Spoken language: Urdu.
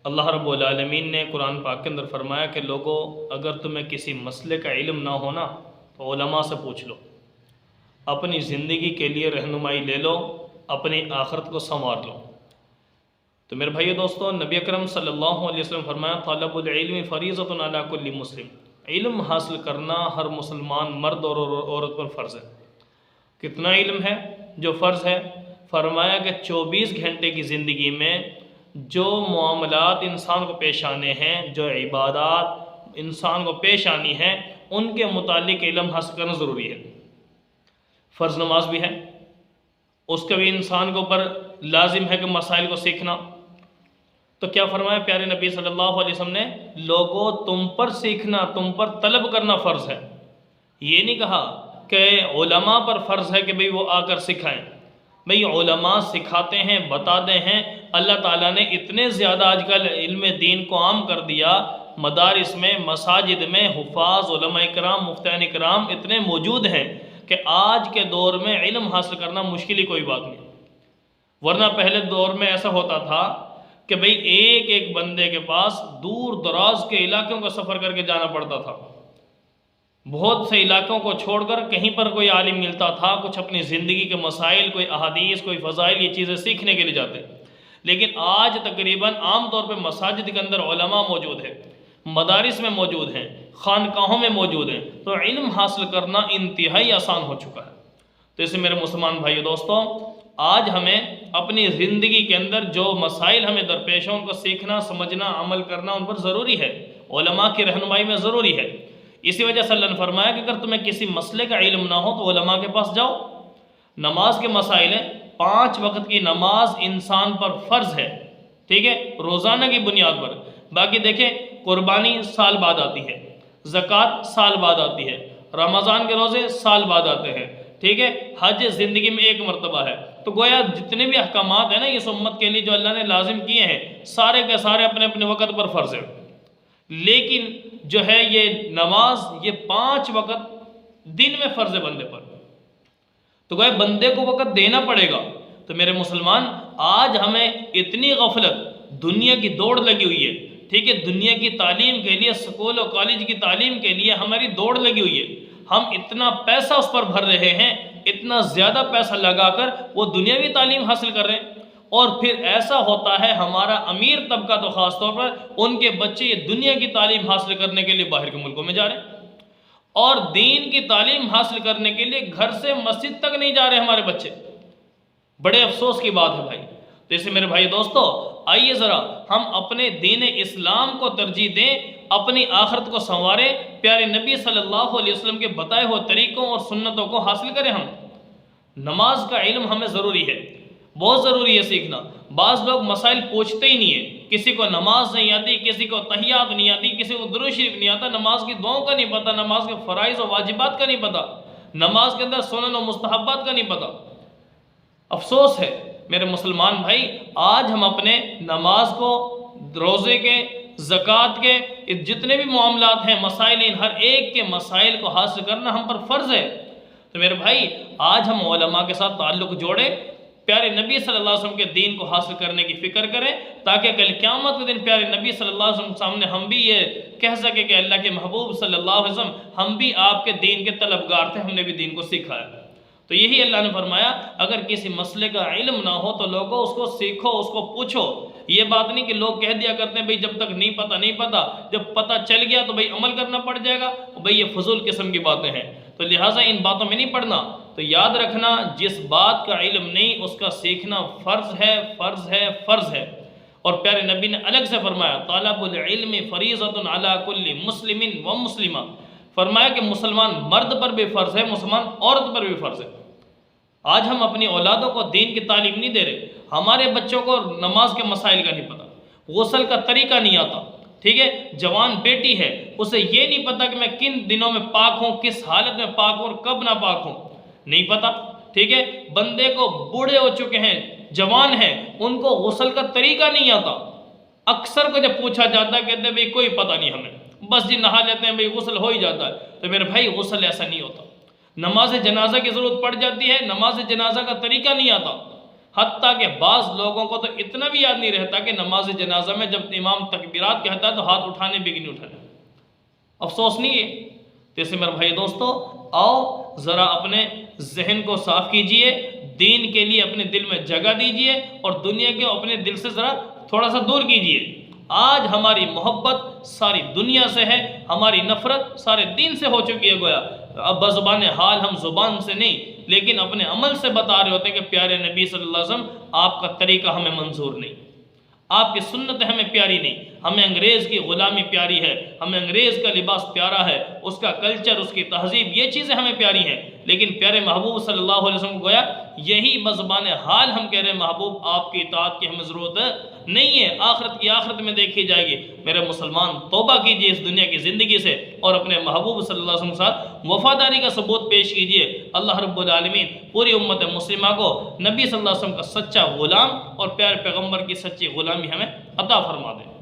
اللہ رب العالمین نے قرآن پاک کے اندر فرمایا کہ لوگوں، اگر تمہیں کسی مسئلے کا علم نہ ہونا تو علماء سے پوچھ لو، اپنی زندگی کے لیے رہنمائی لے لو، اپنی آخرت کو سنوار لو۔ تو میرے بھائیو دوستو، نبی اکرم صلی اللہ علیہ وسلم فرمایا طلب العلم فریضۃ علی کل مسلم، علم حاصل کرنا ہر مسلمان مرد اور عورت پر فرض ہے۔ کتنا علم ہے جو فرض ہے؟ فرمایا کہ 24 گھنٹے کی زندگی میں جو معاملات انسان کو پیش آنے ہیں، جو عبادات انسان کو پیش آنی ہیں، ان کے متعلق علم حاصل کرنا ضروری ہے۔ فرض نماز بھی ہے، اس کا بھی انسان کے اوپر لازم ہے کہ مسائل کو سیکھنا۔ تو کیا فرمایا پیارے نبی صلی اللہ علیہ وسلم نے؟ لوگوں، تم پر سیکھنا، تم پر طلب کرنا فرض ہے۔ یہ نہیں کہا کہ علماء پر فرض ہے کہ بھئی وہ آ کر سکھائیں۔ بھئی علماء سکھاتے ہیں، بتاتے ہیں۔ اللہ تعالیٰ نے اتنے زیادہ آج کل علم دین کو عام کر دیا، مدارس میں، مساجد میں حفاظ، علماء کرام، مفتیان کرام اتنے موجود ہیں کہ آج کے دور میں علم حاصل کرنا مشکل ہی کوئی بات نہیں۔ ورنہ پہلے دور میں ایسا ہوتا تھا کہ بھئی ایک ایک بندے کے پاس دور دراز کے علاقوں کا سفر کر کے جانا پڑتا تھا۔ بہت سے علاقوں کو چھوڑ کر کہیں پر کوئی عالم ملتا تھا، کچھ اپنی زندگی کے مسائل، کوئی احادیث، کوئی فضائل، یہ چیزیں سیکھنے کے لیے جاتے۔ لیکن آج تقریباً عام طور پہ مساجد کے اندر علماء موجود ہیں، مدارس میں موجود ہیں، خانقاہوں میں موجود ہیں، تو علم حاصل کرنا انتہائی آسان ہو چکا ہے۔ تو اسے میرے مسلمان بھائی دوستوں، آج ہمیں اپنی زندگی کے اندر جو مسائل ہمیں درپیش ہیں ان کو سیکھنا، سمجھنا، عمل کرنا ان پر ضروری ہے، علماء کی رہنمائی میں ضروری ہے۔ اسی وجہ سے اللہ نے فرمایا کہ اگر تمہیں کسی مسئلے کا علم نہ ہو تو علماء کے پاس جاؤ۔ نماز کے مسائل ہیں، 5 وقت کی نماز انسان پر فرض ہے، ٹھیک ہے، روزانہ کی بنیاد پر۔ باقی دیکھیں، قربانی سال بعد آتی ہے، زکوٰۃ سال بعد آتی ہے، رمضان کے روزے سال بعد آتے ہیں، ٹھیک ہے، حج زندگی میں ایک مرتبہ ہے۔ تو گویا جتنے بھی احکامات ہیں نا اس امت کے لیے جو اللہ نے لازم کیے ہیں، سارے کے سارے اپنے اپنے وقت پر فرض ہیں۔ لیکن جو ہے یہ نماز، یہ 5 وقت دن میں فرض ہے بندے پر، تو گویا بندے کو وقت دینا پڑے گا۔ تو میرے مسلمان، آج ہمیں اتنی غفلت، دنیا کی دوڑ لگی ہوئی ہے، ٹھیک ہے، دنیا کی تعلیم کے لیے، سکول و کالج کی تعلیم کے لیے ہماری دوڑ لگی ہوئی ہے۔ ہم اتنا پیسہ اس پر بھر رہے ہیں، اتنا زیادہ پیسہ لگا کر وہ دنیاوی تعلیم حاصل کر رہے ہیں، اور پھر ایسا ہوتا ہے ہمارا امیر طبقہ تو خاص طور پر، ان کے بچے یہ دنیا کی تعلیم حاصل کرنے کے لیے باہر کے ملکوں میں جا رہے ہیں، اور دین کی تعلیم حاصل کرنے کے لیے گھر سے مسجد تک نہیں جا رہے ہمارے بچے۔ بڑے افسوس کی بات ہے بھائی۔ تو اسے میرے بھائی دوستو، آئیے ذرا ہم اپنے دین اسلام کو ترجیح دیں، اپنی آخرت کو سنواریں، پیارے نبی صلی اللہ علیہ وسلم کے بتائے ہوئے طریقوں اور سنتوں کو حاصل کریں۔ ہم نماز کا علم ہمیں ضروری ہے، بہت ضروری ہے سیکھنا۔ بعض لوگ مسائل پوچھتے ہی نہیں ہیں، کسی کو نماز نہیں آتی، کسی کو تحیات نہیں آتی، کسی کو درود شریف نہیں آتا، نماز کی دعاؤں کا نہیں پتہ، نماز کے فرائض و واجبات کا نہیں پتہ، نماز کے اندر سنن و مستحبات کا نہیں پتہ۔ افسوس ہے میرے مسلمان بھائی، آج ہم اپنے نماز کو، روزے کے، زکوٰۃ کے، جتنے بھی معاملات ہیں، مسائل، ان ہر ایک کے مسائل کو حاصل کرنا ہم پر فرض ہے۔ تو میرے بھائی، آج ہم علماء کے ساتھ تعلق جوڑیں، پیارے نبی صلی اللہ علیہ وسلم کے دین کو حاصل کرنے کی فکر کریں، تاکہ کل قیامت کے دن پیارے نبی صلی اللہ علیہ وسلم کے سامنے ہم بھی یہ کہہ سکیں کہ اللہ کے محبوب صلی اللہ علیہ وسلم، ہم بھی آپ کے دین کے طلبگار تھے، ہم نے بھی دین کو سیکھا ہے۔ تو یہی اللہ نے فرمایا، اگر کسی مسئلے کا علم نہ ہو تو لوگوں اس کو سیکھو، اس کو پوچھو۔ یہ بات نہیں کہ لوگ کہہ دیا کرتے ہیں بھئی جب تک نہیں پتہ نہیں پتہ، جب پتہ چل گیا تو بھئی عمل کرنا پڑ جائے گا، بھئی یہ فضول قسم کی باتیں ہیں۔ تو لہٰذا ان باتوں میں نہیں پڑھنا۔ تو یاد رکھنا، جس بات کا علم نہیں اس کا سیکھنا فرض ہے، فرض ہے، فرض ہے۔ اور پیارے نبی نے الگ سے فرمایا، طلب العلم فریضۃ علی کل مسلم و مسلمہ، فرمایا کہ مسلمان مرد پر بھی فرض ہے، مسلمان عورت پر بھی فرض ہے۔ آج ہم اپنی اولادوں کو دین کی تعلیم نہیں دے رہے، ہمارے بچوں کو نماز کے مسائل کا نہیں پتہ، غسل کا طریقہ نہیں آتا، ٹھیک ہے، جوان بیٹی ہے، اسے یہ نہیں پتہ کہ میں کن دنوں میں پاک ہوں، کس حالت میں پاک ہوں اور کب نہ پاک ہوں، نہیں پتہ، ٹھیک ہے۔ بندے کو بوڑھے ہو چکے ہیں، جوان ہیں، ان کو غسل کا طریقہ نہیں آتا، اکثر کو جب پوچھا جاتا ہے کہتے ہیں بھئی کوئی پتہ نہیں ہمیں، بس جی نہا لیتے ہیں بھئی غسل ہو ہی جاتا ہے۔ تو میرے بھائی، غسل ایسا نہیں ہوتا۔ نماز جنازہ کی ضرورت پڑ جاتی ہے، نماز جنازہ کا طریقہ نہیں آتا، حتیٰ کہ بعض لوگوں کو تو اتنا بھی یاد نہیں رہتا کہ نماز جنازہ میں جب امام تکبیرات کہتا ہے تو ہاتھ اٹھانے بھی نہیں اٹھانے، افسوس نہیں ہے۔ تو اس سے میرے بھائی دوستو، آؤ ذرا اپنے ذہن کو صاف کیجئے، دین کے لیے اپنے دل میں جگہ دیجئے اور دنیا کے اپنے دل سے ذرا تھوڑا سا دور کیجئے۔ آج ہماری محبت ساری دنیا سے ہے، ہماری نفرت سارے دین سے ہو چکی ہے گویا۔ اب بزبان حال ہم زبان سے نہیں لیکن اپنے عمل سے بتا رہے ہوتے ہیں کہ پیارے نبی صلی اللہ علیہ وسلم آپ کا طریقہ ہمیں منظور نہیں، آپ کی سنت ہمیں پیاری نہیں، ہمیں انگریز کی غلامی پیاری ہے، ہمیں انگریز کا لباس پیارا ہے، اس کا کلچر، اس کی تہذیب، یہ چیزیں ہمیں پیاری ہیں، لیکن پیارے محبوب صلی اللہ علیہ وسلم کو گویا یہی بزبان حال ہم کہہ رہے ہیں محبوب آپ کی اطاعت کی ہمیں ضرورت نہیں ہے، آخرت کی آخرت میں دیکھی جائے گی۔ میرے مسلمان توبہ کیجئے اس دنیا کی زندگی سے اور اپنے محبوب صلی اللہ علیہ وسلم کے ساتھ وفاداری کا ثبوت پیش کیجئے۔ اللہ رب العالمین پوری امت مسلمہ کو نبی صلی اللہ علیہ وسلم کا سچا غلام اور پیارے پیغمبر کی سچی غلامی ہمیں عطا فرما دے۔